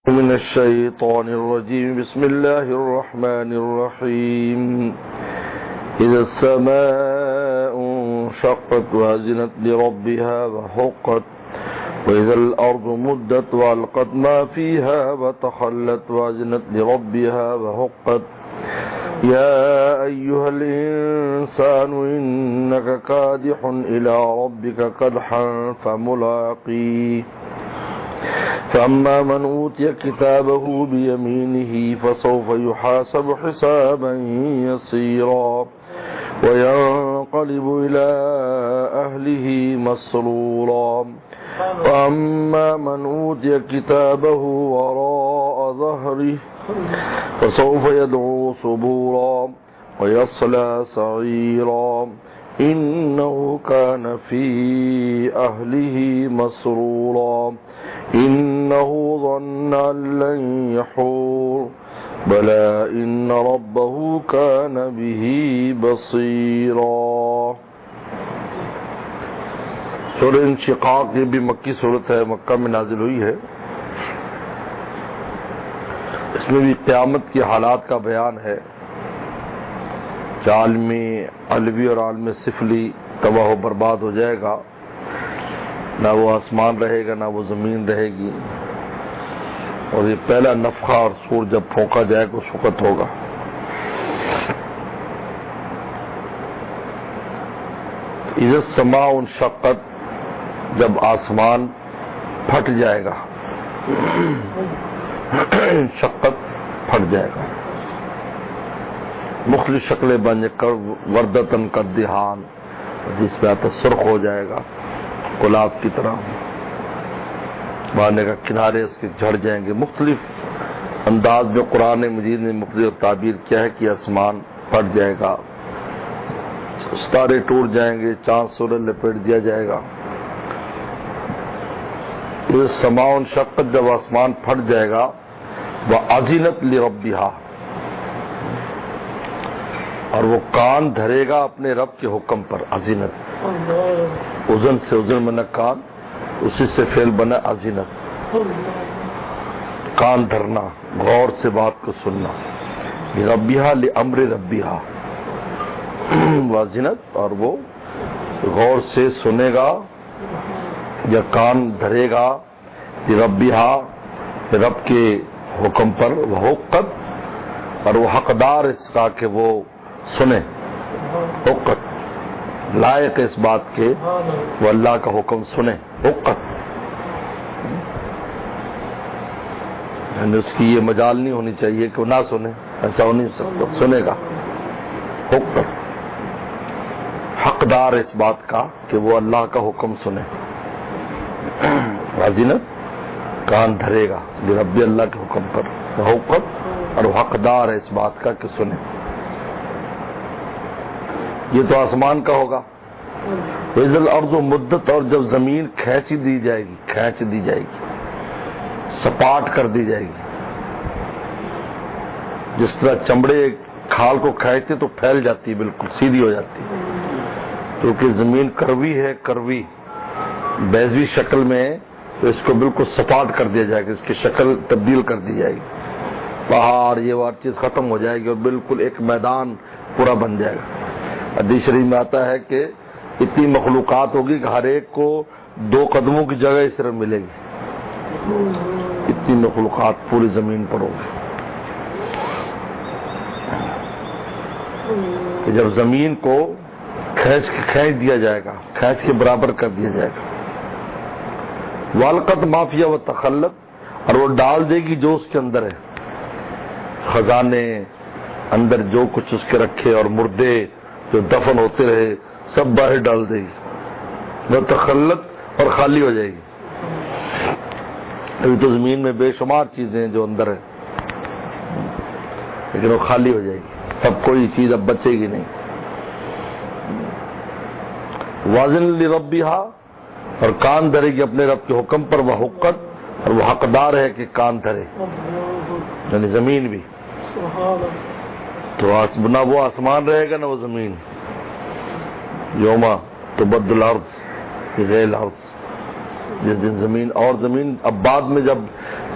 من الشيطان الرجيم بسم الله الرحمن الرحيم إذا السماء انشقت وأذنت لربها وحقت وإذا الأرض مدت وألقت ما فيها وتخلت وأذنت لربها وحقت يا أيها الإنسان إنك كادح إلى ربك كدحا فملاقيه فأما من أوتي كتابه بيمينه فسوف يحاسب حسابا يسيرا وينقلب إلى أهله مسرورا وأما من أوتي كتابه وراء ظهره فسوف يدعو صبورا ويصلى سعيرا إنه كان في أهله مسرورا إنه ظن أن لن يحور بلى إن ربه كان به بصيرا. سورہ انشقاق یہ بھی مکی صورت ہے، مکہ میں نازل ہوئی ہے. اس میں بھی قیامت کے حالات کا بیان ہے کہ عالم علوی اور عالم سفلی تباہ و برباد ہو جائے گا، نہ وہ آسمان رہے گا نہ وہ زمین رہے گی، اور یہ پہلا نفخہ اور سور جب پھونکا جائے گا اس وقت ہوگا. اذا السماء انشقت، جب آسمان پھٹ جائے گا، انشقت پھٹ جائے گا، مختلف شکلیں بن کر وردتن کا دہان، جس پہ آتا سرخ ہو جائے گا گلاب کی طرح، بانے کا کنارے اس کے جھڑ جائیں گے. مختلف انداز میں قرآن مجید نے مختلف تعبیر کیا ہے کہ آسمان پھٹ جائے گا، ستارے ٹوٹ جائیں گے، چاند سورج لپیٹ دیا جائے گا. یہ سماء انشقت، جب آسمان پھٹ جائے گا، وَأَذِنَتْ لِرَبِّهَا، اور وہ کان دھرے گا اپنے رب کے حکم پر. اذنت اذن سے، اذن بنا کان، اسی سے فعل بنا اذنت، کان دھرنا، غور سے بات کو سننا. لربھا، لامر ربھا، واذنت، اور وہ غور سے سنے گا یا کان دھرے گا لربھا، رب کے حکم پر. وحقت، اور وہ حقدار اس کا کہ وہ سنے. حقت، لائق اس بات کے وہ اللہ کا حکم سنے. حقت یعنی اس کی یہ مجال نہیں ہونی چاہیے کہ وہ نہ سنے، ایسا ہو نہیں سکتا، سنے گا. حقت، حقدار اس بات کا کہ وہ اللہ کا حکم سنے. واذنت، کان دھرے گا ربی، اللہ کے حکم پر. حقت، اور وہ حقدار ہے اس بات کا کہ سنے. یہ تو آسمان کا ہوگا. وَإِذَا الْأَرْضُ مُدَّتْ، اور جب زمین کھینچ دی جائے گی، کھینچ دی جائے گی، سپاٹ کر دی جائے گی. جس طرح چمڑے کھال کو کھینچتے تو پھیل جاتی، بالکل سیدھی ہو جاتی، کیونکہ زمین کروی ہے، کروی بیضوی شکل میں، تو اس کو بالکل سپاٹ کر دیا جائے گا، اس کی شکل تبدیل کر دی جائے گی. پہاڑ یہ وہ چیز ختم ہو جائے گی اور بالکل ایک میدان پورا بن جائے گا. حدیث شریف میں آتا ہے کہ اتنی مخلوقات ہوگی کہ ہر ایک کو 2 قدموں کی جگہ ہی صرف ملے گی. اتنی مخلوقات پوری زمین پر ہوگی. جب زمین کو کھینچ دیا جائے گا، کھینچ کے برابر کر دیا جائے گا. والقت مافیا و تخلت، اور وہ ڈال دے گی جو اس کے اندر ہے، خزانے اندر جو کچھ اس کے رکھے اور مردے جو دفن ہوتے رہے سب باہر ڈال دے گی. وہ تخلت، اور خالی ہو جائے گی. ابھی تو زمین میں بے شمار چیزیں ہیں جو اندر ہے، لیکن وہ خالی ہو جائے گی، سب کوئی چیز اب بچے گی نہیں. واذن لربھا، اور کان دھرے گی اپنے رب کے حکم پر. وہ حقت، اور وہ حقدار ہے کہ کان دھرے، یعنی زمین بھی. تو نہ وہ آسمان رہے گا نہ وہ زمین. یوما تبدل الارض بغیر الارض، جس دن زمین، اور زمین اب بعد میں جب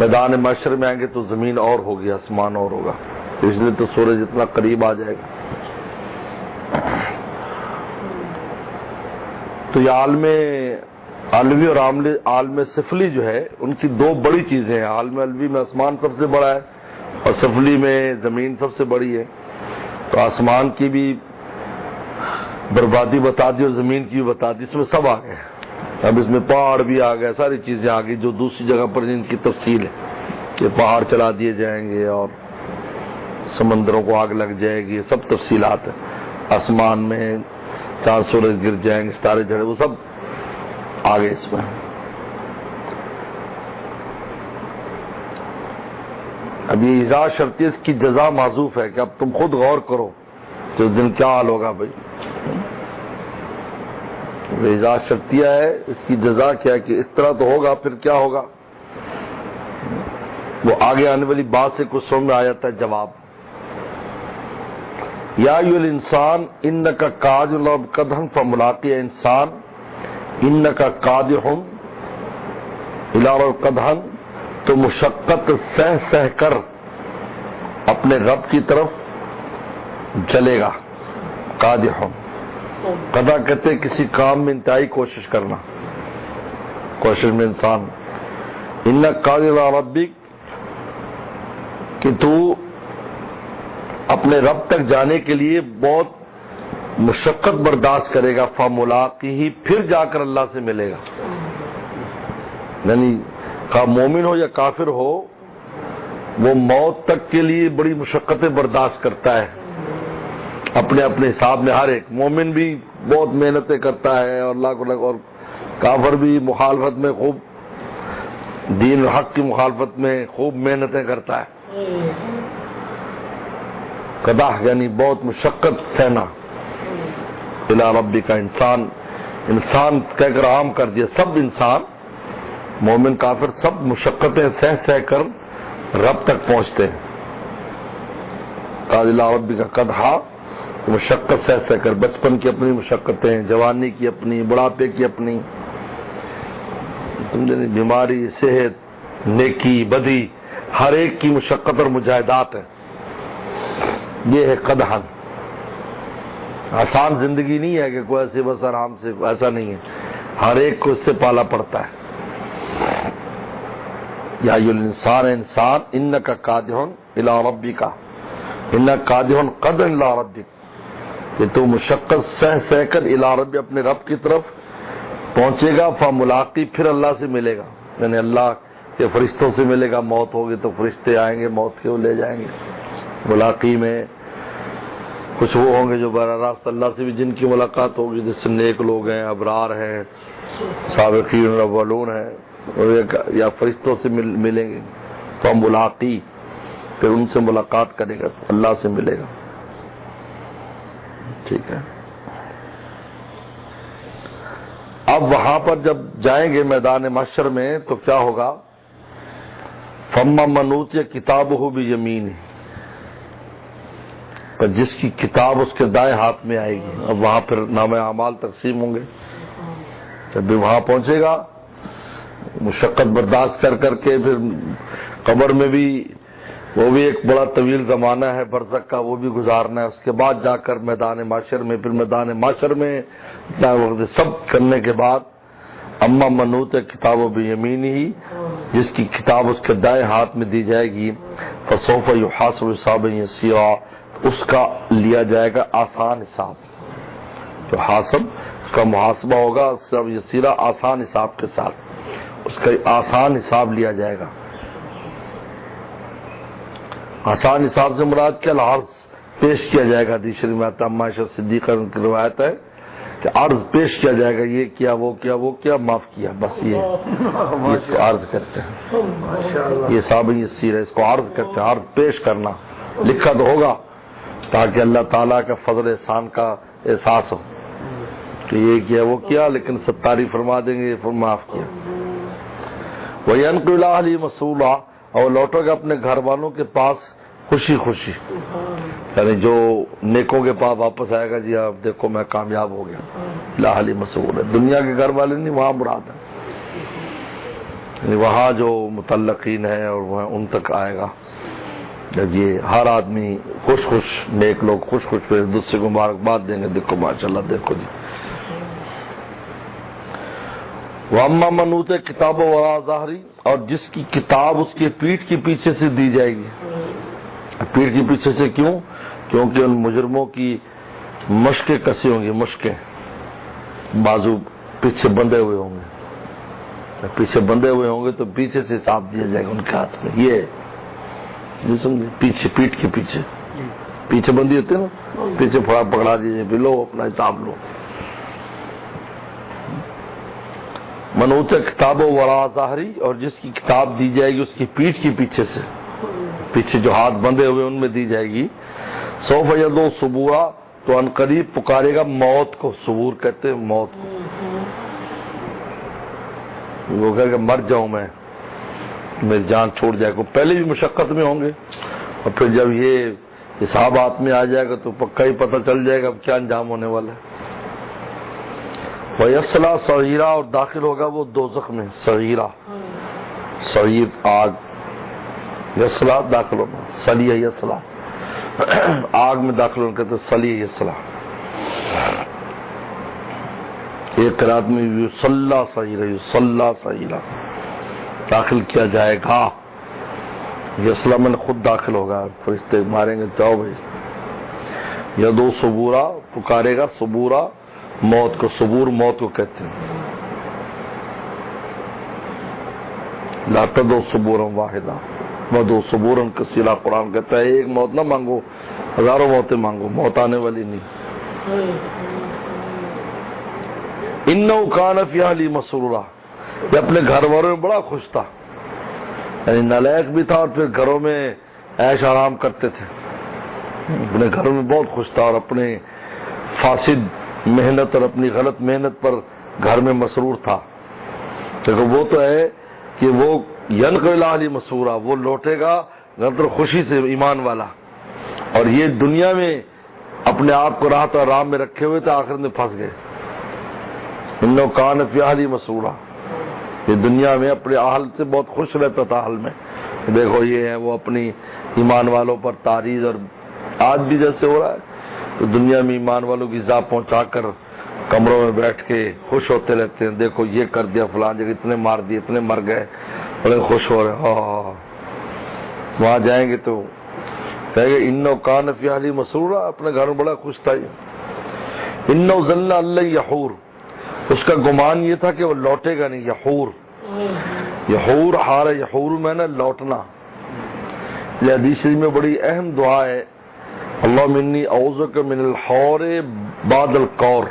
میدان محشر میں آئیں گے تو زمین اور ہوگی، آسمان اور ہوگا، اس لیے تو سورج اتنا قریب آ جائے گا۔ تو یہ عالم علوی اور عالم سفلی جو ہے ان کی دو بڑی چیزیں ہیں۔ عالم علوی میں آسمان سب سے بڑا ہے اور سفلی میں زمین سب سے بڑی ہے، تو آسمان کی بھی بربادی بتا دی اور زمین کی بھی بتا دی، اس میں سب آ گئے۔ اب اس میں پہاڑ بھی آ گئے، ساری چیزیں آ گئی جو دوسری جگہ پر ان کی تفصیل ہے کہ پہاڑ چلا دیے جائیں گے اور سمندروں کو آگ لگ جائے گی، سب تفصیلات ہیں۔ آسمان میں چاند سورج گر جائیں گے، ستارے جھڑے، وہ سب آگے اس میں۔ اب یہ ایجاز شرطیہ، اس کی جزا معذوف ہے کہ اب تم خود غور کرو کہ اس دن کیا حال ہوگا بھائی۔ ایجاز شرطیہ ہے، اس کی جزا کیا ہے کہ اس طرح تو ہوگا، پھر کیا ہوگا وہ آگے آنے والی بات سے کچھ سمجھ میں آ جاتا ہے جواب۔ یا ایھا الانسان انک کادح قدحا فملاقی، انسان انک کادح الی قدحا، تو مشقت سہ سہ کر اپنے رب کی طرف چلے گا۔ قادح، قدح کہتے کسی کام میں انتہائی کوشش کرنا، کوشش میں انسان۔ انک قادح الی ربک، کہ تو اپنے رب تک جانے کے لیے بہت مشقت برداشت کرے گا، فملاقیہ، پھر جا کر اللہ سے ملے گا۔ یعنی خواہ مومن ہو یا کافر ہو، وہ موت تک کے لیے بڑی مشقتیں برداشت کرتا ہے اپنے اپنے حساب میں۔ ہر ایک مومن بھی بہت محنتیں کرتا ہے اور اللہ کو اور کافر بھی مخالفت میں خوب، دین حق کی مخالفت میں خوب محنتیں کرتا ہے۔ قدح یعنی بہت مشقت سہنا۔ الی ربک کا انسان کہہ کر عام کر دیا، سب انسان مومن کافر سب مشقتیں سہ سہ کر رب تک پہنچتے ہیں۔ قال الی ربک کا قدحا، مشقت سہ سہ کر، بچپن کی اپنی مشقتیں، جوانی کی اپنی، بڑھاپے کی اپنی، بیماری، صحت، نیکی، بدی، ہر ایک کی مشقت اور مجاہدات ہیں۔ یہ ہے قدحن۔ آسان زندگی نہیں ہے کہ کوئی ایسے بس آرام سے، ایسا نہیں ہے، ہر ایک کو اس سے پالا پڑتا ہے۔ یا ایھا الانسان، انسان انک کادح الی ربک، انک کادح قدحا الی ربک، کہ تو مشقت سہ سہ کر الی رب، اپنے رب کی طرف پہنچے گا، فملاقی، پھر اللہ سے ملے گا، یعنی اللہ کے فرشتوں سے ملے گا۔ موت ہوگی تو فرشتے آئیں گے، موت کے وہ لے جائیں گے۔ ملاقی میں کچھ وہ ہوں گے جو براہ راست اللہ سے بھی جن کی ملاقات ہوگی، جس سے نیک لوگ ہیں، ابرار ہیں، سابقین الاولون ہیں، یا فرشتوں سے ملیں گے، تو ملاقی، پھر ان سے ملاقات کرے گا، اللہ سے ملے گا۔ ٹھیک ہے، اب وہاں پر جب جائیں گے میدان محشر میں تو کیا ہوگا؟ فَأَمَّا مَنْ أُوتِیَ کِتَابَهُ بِیَمِینِهِ، پر جس کی کتاب اس کے دائیں ہاتھ میں آئے گی۔ اب وہاں پھر نام اعمال تقسیم ہوں گے، جب بھی وہاں پہنچے گا مشقت برداشت کر کر کے، پھر قبر میں بھی وہ بھی ایک بڑا طویل زمانہ ہے برزخ کا، وہ بھی گزارنا ہے، اس کے بعد جا کر میدان محشر میں، پھر میدان محشر میں اتنا وقت سب کرنے کے بعد، اما من اوتیٰ کتابہ بیمینہ، جس کی کتاب اس کے دائیں ہاتھ میں دی جائے گی، فسوف یحاسب حسابا یسیرا، اس کا لیا جائے گا آسان حساب، جو حاسب اس کا محاسبہ ہوگا، سب یسیرا آسان حساب کے ساتھ، اس کا آسان حساب لیا جائے گا۔ آسان حساب سے مراد کیا؟ عرض پیش کیا جائے گا۔ حدیث شریف میں آتا ہے، عائشہ صدیقہ کی روایت ہے کہ عرض پیش کیا جائے گا، یہ کیا، وہ کیا، وہ کیا، معاف کیا، بس یہ اس کو عرض کرتے ہیں۔ یہ حساب یسیر ہے، اس کو عرض کرتے ہیں، عرض پیش کرنا۔ لکھا تو ہوگا تاکہ اللہ تعالیٰ کا فضل احسان کا احساس ہو کہ یہ کیا، وہ کیا، لیکن ستاری فرما دیں گے، معاف کیا۔ وَيَنْقِلُ إِلَىٰ أَهْلِهِ مَسْرُورًا، اور لوٹو گے اپنے گھر والوں کے پاس خوشی خوشی، یعنی جو نیکوں کے پاس واپس آئے گا، جی آپ دیکھو میں کامیاب ہو گیا، لا علی مسرور ہے، دنیا کے گھر والے نہیں، وہاں مراد ہے۔ وہاں جو متعلقین ہیں اور وہ ان تک آئے گا جب یہ ہر آدمی خوش خوش نیک لوگ خوش خوش پہ دوسرے کو مبارکباد دیں گے. دیکھو ماشاءاللہ دیکھو جی. وَأَمَّا مَنْ أُوتِيَ کتاب وَرَاءَ ظَهْرِهِ، اور جس کی کتاب اس کے پیٹھ کے پیچھے سے دی جائے گی. پیٹھ کے پیچھے سے کیوں؟ کیونکہ ان مجرموں کی مشقیں کسی ہوں گی، مشقیں بازو پیچھے بندھے ہوئے ہوں گے. پیچھے بندھے ہوئے ہوں گے تو پیچھے سے حساب دیا جائے گا ان کے ہاتھ میں. یہ سمجھے پیچھے پیٹھ کے پیچھے پیچھے بندی ہوتے نا، پیچھے پکڑا دیجیے لو اپنا حساب لو. من اوتیٰ کتاب وراء ظہری، اور جس کی کتاب دی جائے گی اس کی پیٹھ کے پیچھے سے، پیچھے جو ہاتھ بندھے ہوئے ان میں دی جائے گی. سوف یدعو ثبورا، تو ان قریب پکارے گا موت کو. ثبور کہتے ہیں موت کو. وہ کہے گا مر جاؤں میں، میری جان چھوڑ جائے گا. پہلے بھی مشقت میں ہوں گے اور پھر جب یہ حساب ہاتھ میں آ جائے گا تو پکا ہی پتہ چل جائے گا اب کیا انجام ہونے والا ہے. وَيَصْلَىٰ سَعِيرًا، اور داخل ہوگا وہ دوزخ میں. صغیرہ صغیر آگ، یصلیٰ داخل ہونا، صلیہ یصلیٰ آگ میں داخل ہونا کہتے صلیہ یصلیٰ. ایک قرات میں یصلیٰ سعیرا، یصلیٰ سعیرا داخل کیا جائے گا. یصلیٰ میں خود داخل ہوگا، فرشتے ماریں گے جاؤ بھائی. یدعو ثبورا، پکارے گا ثبورا موت کو. ثبور موت کو کہتے ہیں. لا تدعوا ثبورا واحدا وادعوا ثبورا کثیرا. قرآن کہتا ہے ایک موت نہ مانگو، ہزاروں موتیں مانگو، موت آنے والی نہیں. انہ کان فی اہلہ مسرورا، یہ اپنے گھر والوں میں بڑا خوش تھا، یعنی نالائق بھی تھا اور پھر گھروں میں عیش آرام کرتے تھے. اپنے گھروں میں بہت خوش تھا اور اپنے فاسد محنت اور اپنی غلط محنت پر گھر میں مسرور تھا. دیکھو وہ تو ہے کہ وہ ینقل اہلی مسرورا، وہ لوٹے گا غلط خوشی سے ایمان والا. اور یہ دنیا میں اپنے آپ کو راحت اور آرام میں رکھے ہوئے تھے، آخرت میں پھنس گئے. انہ کان فی اہلہ مسرورا، یہ دنیا میں اپنے اہل سے بہت خوش رہتا تھا. اہل میں دیکھو یہ ہے وہ اپنی ایمان والوں پر تعریض، اور آج بھی جیسے ہو رہا ہے تو دنیا میں ایمان والوں کی ایذا پہنچا کر کمروں میں بیٹھ کے خوش ہوتے رہتے ہیں. دیکھو یہ کر دیا فلاں جگہ، اتنے مار دیے، اتنے مر گئے، بڑے خوش ہو رہے. ہاں وہاں جائیں گے تو کہے گا انہ کان فی اہلہ مسرورا، اپنے گھر میں بڑا خوش تھا. انہ ظن ان لن یحور، اس کا گمان یہ تھا کہ وہ لوٹے گا نہیں. یحور، یحور حار یحور میں نا لوٹنا. یہ حدیث شریف میں بڑی اہم دعا ہے، اللہم انی اعوذک من الحور بعد القور.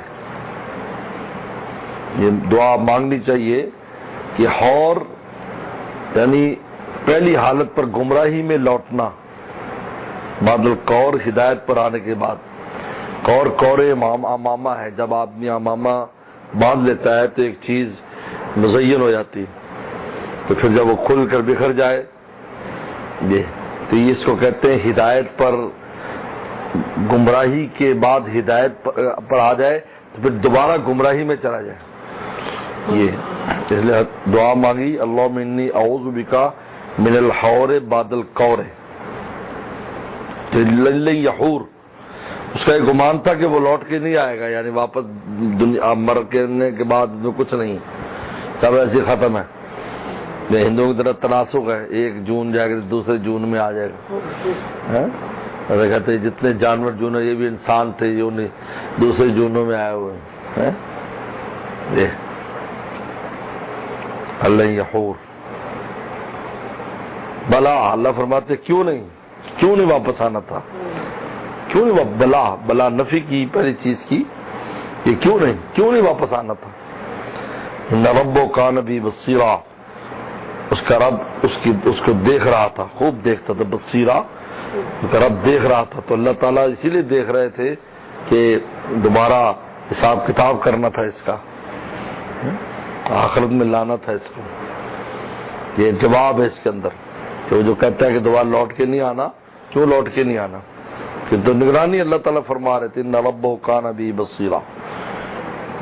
یہ دعا مانگنی چاہیے کہ حور یعنی پہلی حالت پر گمراہی میں لوٹنا، بعد القور ہدایت پر آنے کے بعد. قور قور امامہ ہے، جب آدمی امامہ باندھ لیتا ہے تو ایک چیز مزین ہو جاتی، تو پھر جب وہ کھل کر بکھر جائے یہ تو اس کو کہتے ہیں ہدایت پر. گمراہی کے بعد ہدایت پر آ جائے تو پھر دوبارہ گمراہی میں چلا جائے. یہ اس لیے دعا مانگی اللہم انی اعوذ بکا من الحور بعد القور. لن یحور، اس کا ایک گمان تھا کہ وہ لوٹ کے نہیں آئے گا، یعنی واپس دنیا مر کرنے کے بعد کچھ نہیں، سب ایسے ختم ہے. ہندوؤں کی طرح تناسخ ہے، 1 جون جائے گا دوسرے جون میں آ جائے گا. ایسا کہتے ہیں جتنے جانور جون ہے یہ بھی انسان تھے، یہ انہیں دوسرے جونوں میں آئے ہوئے ہیں. اللہ یحور بلا، اللہ فرماتے کیوں نہیں واپس آنا تھا، کیوں نہیں بلا نفی کی پہلی چیز کی، یہ کیوں نہیں واپس آنا تھا. ان ربو کان بی بصیرا، اس کا رب اس کو دیکھ رہا تھا، خوب دیکھتا تھا. بصیرا اس کا رب دیکھ رہا تھا، تو اللہ تعالیٰ اسی لیے دیکھ رہے تھے کہ دوبارہ حساب کتاب کرنا تھا اس کا، آخرت میں لانا تھا اس کو. یہ جواب ہے اس کے اندر کہ وہ جو کہتا ہے کہ دوبارہ لوٹ کے نہیں آنا، کیوں لوٹ کے نہیں آنا؟ کہ تو نگرانی اللہ تعالیٰ فرما رہے تھے ان ربہ کان بی بصیرا،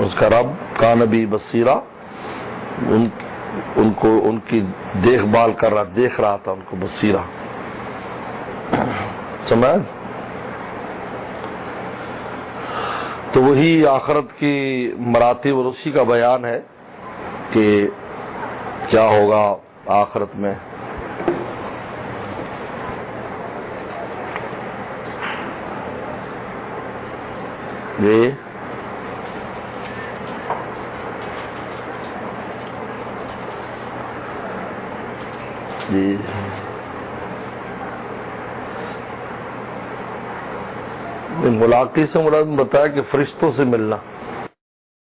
اس کا رب کان بی بصیرا، ان کی دیکھ بھال کر رہا، دیکھ رہا تھا ان کو بصیرہ. سمجھ؟ تو وہی آخرت کی مراتب اور اسی کا بیان ہے کہ کیا ہوگا آخرت میں. جی جی ملاقات سے مراد بتایا کہ فرشتوں سے ملنا.